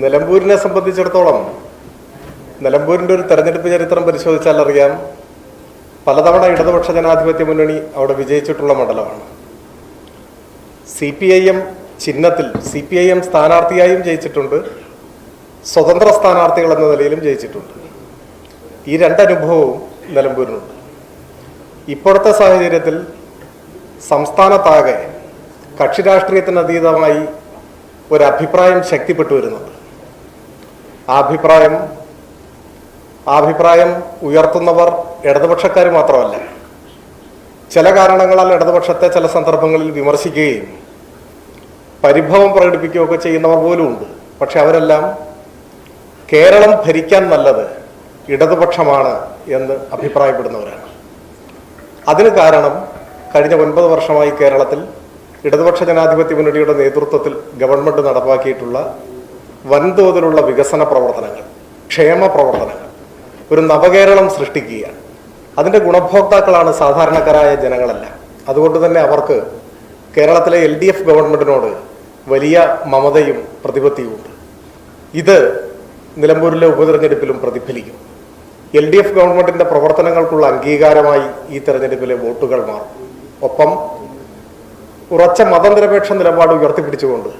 നിലമ്പൂരിനെ സംബന്ധിച്ചിടത്തോളം നിലമ്പൂരിൻ്റെ ഒരു തെരഞ്ഞെടുപ്പ് ചരിത്രം പരിശോധിച്ചാൽ അറിയാം, പലതവണ ഇടതുപക്ഷ ജനാധിപത്യ മുന്നണി അവിടെ വിജയിച്ചിട്ടുള്ള മണ്ഡലമാണ്. CPIM ചിഹ്നത്തിൽ CPIM സ്ഥാനാർത്ഥിയായും ജയിച്ചിട്ടുണ്ട്, സ്വതന്ത്ര സ്ഥാനാർത്ഥികൾ എന്ന നിലയിലും ജയിച്ചിട്ടുണ്ട്. ഈ രണ്ടനുഭവവും നിലമ്പൂരിനുണ്ട്. ഇപ്പോഴത്തെ സാഹചര്യത്തിൽ സംസ്ഥാനത്താകെ കക്ഷി രാഷ്ട്രീയത്തിന് അതീതമായി ഒരഭിപ്രായം ശക്തിപ്പെട്ടു വരുന്നുണ്ട്. ആ അഭിപ്രായം ഉയർത്തുന്നവർ ഇടതുപക്ഷക്കാർ മാത്രമല്ല, ചില കാരണങ്ങളാൽ ഇടതുപക്ഷത്തെ ചില സന്ദർഭങ്ങളിൽ വിമർശിക്കുകയും പരിഭവം പ്രകടിപ്പിക്കുകയൊക്കെ ചെയ്യുന്നവർ പോലും ഉണ്ട്. പക്ഷെ അവരെല്ലാം കേരളം ഭരിക്കാൻ നല്ലത് ഇടതുപക്ഷമാണ് എന്ന് അഭിപ്രായപ്പെടുന്നവരാണ്. അതിന് കാരണം കഴിഞ്ഞ 9 വർഷമായി കേരളത്തിൽ ഇടതുപക്ഷ ജനാധിപത്യ മുന്നണിയുടെ നേതൃത്വത്തിൽ ഗവൺമെന്റ് നടപ്പാക്കിയിട്ടുള്ള വൻതോതിലുള്ള വികസന പ്രവർത്തനങ്ങൾ, ക്ഷേമ പ്രവർത്തനങ്ങൾ, ഒരു നവകേരളം സൃഷ്ടിക്കുകയാണ്. അതിൻ്റെ ഗുണഭോക്താക്കളാണ് സാധാരണക്കാരായ ജനങ്ങളല്ല. അതുകൊണ്ട് തന്നെ അവർക്ക് കേരളത്തിലെ LDF ഗവൺമെന്റിനോട് വലിയ മമതയും പ്രതിപത്തിയുമുണ്ട്. ഇത് നിലമ്പൂരിലെ ഉപതെരഞ്ഞെടുപ്പിലും പ്രതിഫലിക്കും. LDF ഗവൺമെന്റിന്റെ പ്രവർത്തനങ്ങൾക്കുള്ള അംഗീകാരമായി ഈ തെരഞ്ഞെടുപ്പിലെ വോട്ടുകൾ മാറും. ഒപ്പം ഉറച്ച മതനിരപേക്ഷ നിലപാട് ഉയർത്തിപ്പിടിച്ചുകൊണ്ട്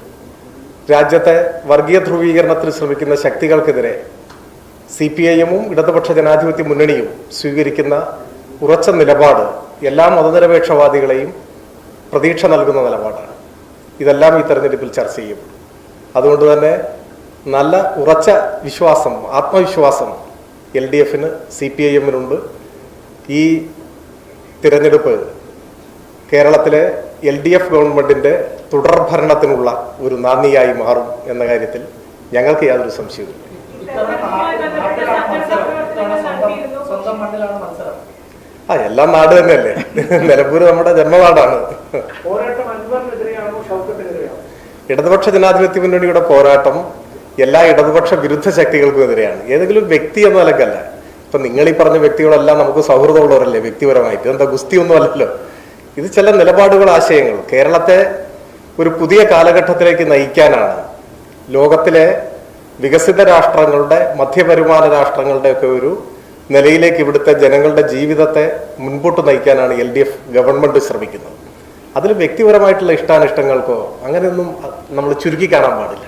രാജ്യത്തെ വർഗീയ ധ്രുവീകരണത്തിന് ശ്രമിക്കുന്ന ശക്തികൾക്കെതിരെ CPIM-ഉം ഇടതുപക്ഷ ജനാധിപത്യ മുന്നണിയും സ്വീകരിക്കുന്ന ഉറച്ച നിലപാട് എല്ലാ മതനിരപേക്ഷവാദികളെയും പ്രതീക്ഷ നൽകുന്ന നിലപാടാണ്. ഇതെല്ലാം ഈ തെരഞ്ഞെടുപ്പിൽ ചർച്ച ചെയ്യും. അതുകൊണ്ട് തന്നെ നല്ല ഉറച്ച വിശ്വാസം, ആത്മവിശ്വാസം LDF-ന് CPIM-നുണ്ട്. ഈ തിരഞ്ഞെടുപ്പ് കേരളത്തിലെ LDF ഗവൺമെന്റിന്റെ തുടർഭരണത്തിനുള്ള ഒരു നാന്ദിയായി മാറും എന്ന കാര്യത്തിൽ ഞങ്ങൾക്ക് യാതൊരു സംശയവുമില്ല. എല്ലാ നാട് തന്നെയല്ലേ, നിലമ്പൂർ നമ്മുടെ ജന്മനാടാണ്. ഇടതുപക്ഷ ജനാധിപത്യ മുന്നണിയുടെ പോരാട്ടം എല്ലാ ഇടതുപക്ഷ വിരുദ്ധ ശക്തികൾക്കും എതിരെയാണ്. ഏതെങ്കിലും വ്യക്തി എന്ന നിലക്കല്ല. ഇപ്പൊ നിങ്ങൾ ഈ പറഞ്ഞ വ്യക്തികളെല്ലാം നമുക്ക് സൗഹൃദമുള്ളവരല്ലേ വ്യക്തിപരമായിട്ട്, എന്താ ഗുസ്തിയൊന്നും അല്ലല്ലോ. ഇത് ചില നിലപാടുകൾ, ആശയങ്ങൾ കേരളത്തെ ഒരു പുതിയ കാലഘട്ടത്തിലേക്ക് നയിക്കാനാണ്. ലോകത്തിലെ വികസിത രാഷ്ട്രങ്ങളുടെ, മധ്യവരുമാന രാഷ്ട്രങ്ങളുടെ ഒക്കെ ഒരു നിലയിലേക്ക് ഇവിടുത്തെ ജനങ്ങളുടെ ജീവിതത്തെ മുൻപോട്ട് നയിക്കാനാണ് LDF ഗവൺമെന്റ് ശ്രമിക്കുന്നത്. അതിൽ വ്യക്തിപരമായിട്ടുള്ള ഇഷ്ടാനിഷ്ടങ്ങൾക്കോ അങ്ങനെയൊന്നും നമ്മൾ ചുരുക്കി കാണാൻ പാടില്ല.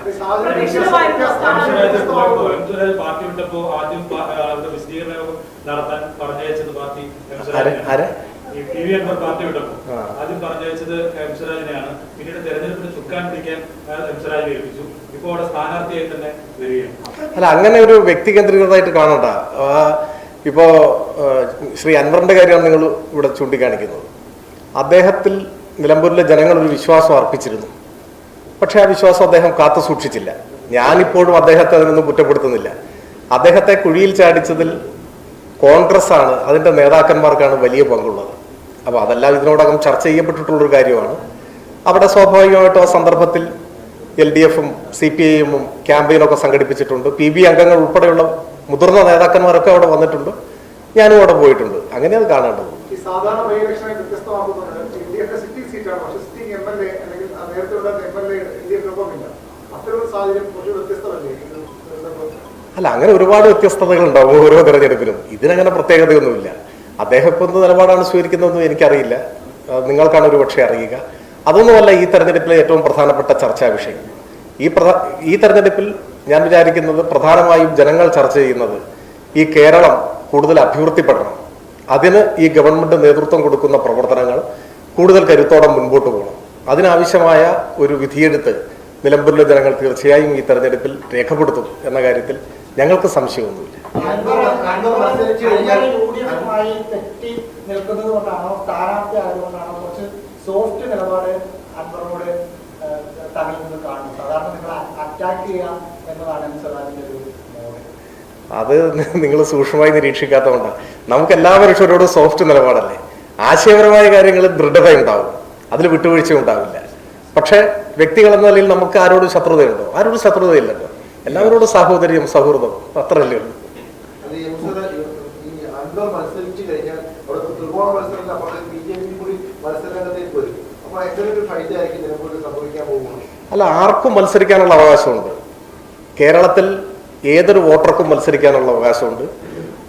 അല്ല, അങ്ങനെ ഒരു വ്യക്തി കേന്ദ്രീകൃതമായിട്ട് കാണണ്ട. ഇപ്പോ ശ്രീ അൻവറിന്റെ കാര്യമാണ് നിങ്ങൾ ഇവിടെ ചൂണ്ടിക്കാണിക്കുന്നത്. അദ്ദേഹത്തിൽ നിലമ്പൂരിലെ ജനങ്ങൾ ഒരു വിശ്വാസം അർപ്പിച്ചിരുന്നു. പക്ഷെ ആ വിശ്വാസം അദ്ദേഹം കാത്തു സൂക്ഷിച്ചില്ല. ഞാനിപ്പോഴും അദ്ദേഹത്തെ അതിനൊന്നും കുറ്റപ്പെടുത്തുന്നില്ല. അദ്ദേഹത്തെ കുഴിയിൽ ചാടിച്ചതിൽ കോൺഗ്രസ് ആണ്, അതിന്റെ നേതാക്കന്മാർക്കാണ് വലിയ പങ്കുള്ളത്. അപ്പൊ അതെല്ലാം ഇതിനോടകം ചർച്ച ചെയ്യപ്പെട്ടിട്ടുള്ളൊരു കാര്യമാണ്. അവിടെ സ്വാഭാവികമായിട്ടും ആ സന്ദർഭത്തിൽ LDF-ഉം CPIM-ഉം ക്യാമ്പയിനൊക്കെ സംഘടിപ്പിച്ചിട്ടുണ്ട്. PB അംഗങ്ങൾ ഉൾപ്പെടെയുള്ള മുതിർന്ന നേതാക്കന്മാരൊക്കെ അവിടെ വന്നിട്ടുണ്ട്. ഞാനും അവിടെ പോയിട്ടുണ്ട്. അങ്ങനെ അത് കാണേണ്ടത്. അല്ല, അങ്ങനെ ഒരുപാട് വ്യത്യസ്തതകൾ ഉണ്ടാവും ഓരോ തെരഞ്ഞെടുപ്പിലും. ഇതിനങ്ങനെ പ്രത്യേകതയൊന്നുമില്ല. അദ്ദേഹം ഇപ്പൊ എന്ത് നിലപാടാണ് സ്വീകരിക്കുന്നതെന്നും എനിക്കറിയില്ല. നിങ്ങൾക്കാണ് ഒരു പക്ഷേ അറിയുക. അതൊന്നുമല്ല ഈ തെരഞ്ഞെടുപ്പിലെ ഏറ്റവും പ്രധാനപ്പെട്ട ചർച്ചാ വിഷയം. ഈ തെരഞ്ഞെടുപ്പിൽ ഞാൻ വിചാരിക്കുന്നത് പ്രധാനമായും ജനങ്ങൾ ചർച്ച ചെയ്യുന്നത് ഈ കേരളം കൂടുതൽ അഭിവൃദ്ധിപ്പെടണം, അതിന് ഈ ഗവൺമെന്റ് നേതൃത്വം കൊടുക്കുന്ന പ്രവർത്തനങ്ങൾ കൂടുതൽ കരുത്തോടെ മുൻപോട്ട് പോകണം. അതിനാവശ്യമായ ഒരു വിധിയെഴുത്ത് നിലമ്പൂരിലെ ജനങ്ങൾ തീർച്ചയായും ഈ തെരഞ്ഞെടുപ്പിൽ രേഖപ്പെടുത്തും എന്ന കാര്യത്തിൽ ഞങ്ങൾക്ക് സംശയമൊന്നുമില്ല. അത് നിങ്ങൾ സൂക്ഷ്മമായി നിരീക്ഷിക്കാത്തതുകൊണ്ടാണ്. നമുക്ക് എല്ലാ മനുഷ്യരോടും സോഫ്റ്റ് നിലപാടല്ലേ. ആശയപരമായ കാര്യങ്ങളിൽ ദൃഢത ഉണ്ടാവും, അതിൽ വിട്ടുവീഴ്ച ഉണ്ടാവില്ല. പക്ഷെ വ്യക്തികൾ എന്ന നിലയിൽ നമുക്ക് ആരോടും ശത്രുതയുണ്ടോ? ആരോടും ശത്രുതയില്ലല്ലോ. എല്ലാവരോടും സാഹോദര്യം, സൗഹൃദം, അത്രയല്ലേ ഉള്ളൂ. അല്ല, ആർക്കും മത്സരിക്കാനുള്ള അവകാശമുണ്ട്. കേരളത്തിൽ ഏതൊരു വോട്ടർക്കും മത്സരിക്കാനുള്ള അവകാശമുണ്ട്.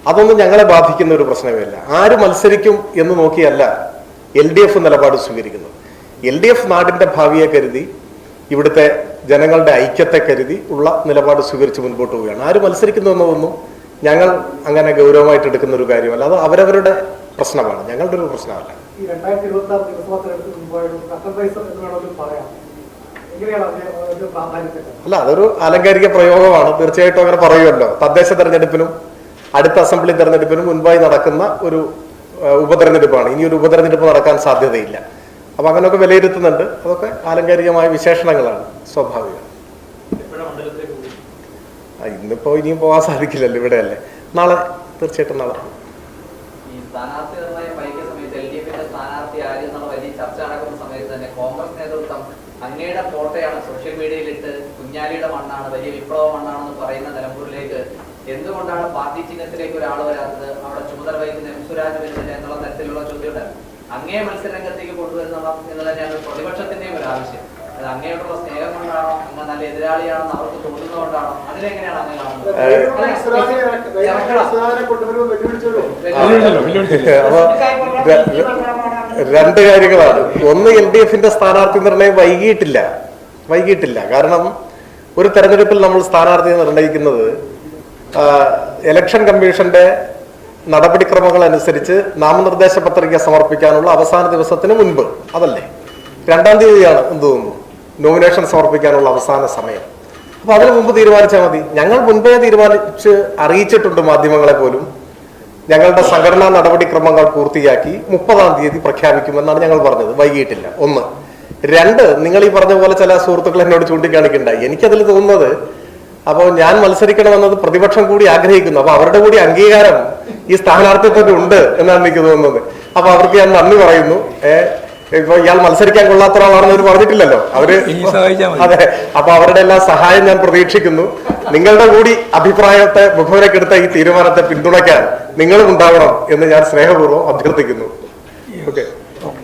അതൊന്നും ഞങ്ങളെ ബാധിക്കുന്ന ഒരു പ്രശ്നമല്ല. ആര് മത്സരിക്കും എന്ന് നോക്കിയല്ല LDF നിലപാട് സ്വീകരിക്കുന്നത്. LDF നാടിന്റെ ഭാവിയെ കരുതി, ഇവിടുത്തെ ജനങ്ങളുടെ ഐക്യത്തെ കരുതി ഉള്ള നിലപാട് സ്വീകരിച്ച് മുൻപോട്ട് പോവുകയാണ്. ആര് മത്സരിക്കുന്നു എന്നതൊന്നും ഞങ്ങൾ അങ്ങനെ ഗൗരവമായിട്ട് എടുക്കുന്ന ഒരു കാര്യമല്ല. അത് അവരവരുടെ പ്രശ്നമാണ്, ഞങ്ങളുടെ ഒരു പ്രശ്നമല്ല. അല്ല, അതൊരു ആലങ്കാരിക പ്രയോഗമാണ്. തീർച്ചയായിട്ടും അങ്ങനെ പറയുമല്ലോ. തദ്ദേശ തെരഞ്ഞെടുപ്പിനും അടുത്ത അസംബ്ലി തെരഞ്ഞെടുപ്പിനും മുൻപായി നടക്കുന്ന ഒരു ഉപതെരഞ്ഞെടുപ്പാണ്. ഇനി ഒരു ഉപതെരഞ്ഞെടുപ്പ് നടക്കാൻ സാധ്യതയില്ല. അപ്പൊ അങ്ങനെയൊക്കെ വിലയിരുത്തുന്നുണ്ട്. അതൊക്കെ ആലങ്കാരികമായ വിശേഷണങ്ങളാണ്, സ്വാഭാവികം. ഇന്നിപ്പോ ഇനിയും പോകാൻ സാധിക്കില്ലല്ലോ, ഇവിടെയല്ലേ. നാളെ തീർച്ചയായിട്ടും നാളെ അങ്ങയുടെ ഫോട്ടോയാണ് സോഷ്യൽ മീഡിയയിലിട്ട് കുഞ്ഞാലിയുടെ മണ്ണാണ്, വലിയ വിപ്ലവ മണ്ണാണെന്ന് പറയുന്ന നിലമ്പൂരിലേക്ക് എന്തുകൊണ്ടാണ് പാർട്ടി ചിഹ്നത്തിലേക്ക് ഒരാൾ വരാത്തത്? അവിടെ ചുമതല വഹിക്കുന്ന എം സുരാജ് വരുന്നില്ല എന്നുള്ള തരത്തിലുള്ള ചോദ്യമുണ്ട്. അങ്ങേ മത്സരരംഗത്തേക്ക് കൊണ്ടുവരുന്ന എന്ന് തന്നെയാണ് പ്രതിപക്ഷത്തിന്റെയും ഒരു ആവശ്യം. അത് അങ്ങയോടുള്ള സ്നേഹം കൊണ്ടാണോ, അങ്ങ് നല്ല എതിരാളിയാണെന്ന് അവർക്ക് തോന്നുന്നതുകൊണ്ടാണോ? അതിനെങ്ങനെയാണ് അങ്ങ് കാണുന്നത്? രണ്ട് കാര്യങ്ങളാണ്. ഒന്ന്, LDFന്റെ സ്ഥാനാർത്ഥി നിർണയം വൈകിട്ടില്ല. കാരണം ഒരു തെരഞ്ഞെടുപ്പിൽ നമ്മൾ സ്ഥാനാർത്ഥിയെ നിർണയിക്കുന്നത് ഇലക്ഷൻ കമ്മീഷന്റെ നടപടിക്രമങ്ങൾ അനുസരിച്ച് നാമനിർദ്ദേശ പത്രിക സമർപ്പിക്കാനുള്ള അവസാന ദിവസത്തിന് മുൻപ്, അതല്ലേ 2-ാം തീയതിയാണ് എന്ത് തോന്നുന്നു നോമിനേഷൻ സമർപ്പിക്കാനുള്ള അവസാന സമയം. അപ്പൊ അതിന് മുമ്പ് തീരുമാനിച്ചാൽ മതി. ഞങ്ങൾ മുൻപേ തീരുമാനിച്ച് അറിയിച്ചിട്ടുണ്ട് മാധ്യമങ്ങളെ പോലും. ഞങ്ങളുടെ സംഘടനാ നടപടിക്രമങ്ങൾ പൂർത്തിയാക്കി 30-ാം തീയതി പ്രഖ്യാപിക്കുമെന്നാണ് ഞങ്ങൾ പറഞ്ഞത്. വൈകിട്ടില്ല. 1. 2, നിങ്ങൾ ഈ പറഞ്ഞ പോലെ ചില സുഹൃത്തുക്കൾ എന്നോട് ചൂണ്ടിക്കാണിക്കണ്ടായി. എനിക്കതിൽ തോന്നുന്നത്, അപ്പോൾ ഞാൻ മത്സരിക്കണമെന്നത് പ്രതിപക്ഷം കൂടി ആഗ്രഹിക്കുന്നു. അപ്പൊ അവരുടെ കൂടി അംഗീകാരം ഈ സ്ഥാനാർത്ഥിത്വത്തിന് ഉണ്ട് എന്നാണ് എനിക്ക് തോന്നുന്നത്. അപ്പൊ അവർക്ക് ഞാൻ നന്ദി പറയുന്നു. ഇപ്പൊ ഇയാൾ മത്സരിക്കാൻ കൊള്ളാത്ത ഒരാളാണെന്ന് അവർ പറഞ്ഞിട്ടില്ലല്ലോ. അവര് അതെ. അപ്പൊ അവരുടെ എല്ലാ സഹായം ഞാൻ പ്രതീക്ഷിക്കുന്നു. നിങ്ങളുടെ കൂടി അഭിപ്രായത്തെ മുഖവിലക്കെടുത്ത ഈ തീരുമാനത്തെ പിന്തുണയ്ക്കാൻ നിങ്ങളും ഉണ്ടാവണം എന്ന് ഞാൻ സ്നേഹപൂർവ്വം അഭ്യർത്ഥിക്കുന്നു. ഓക്കെ.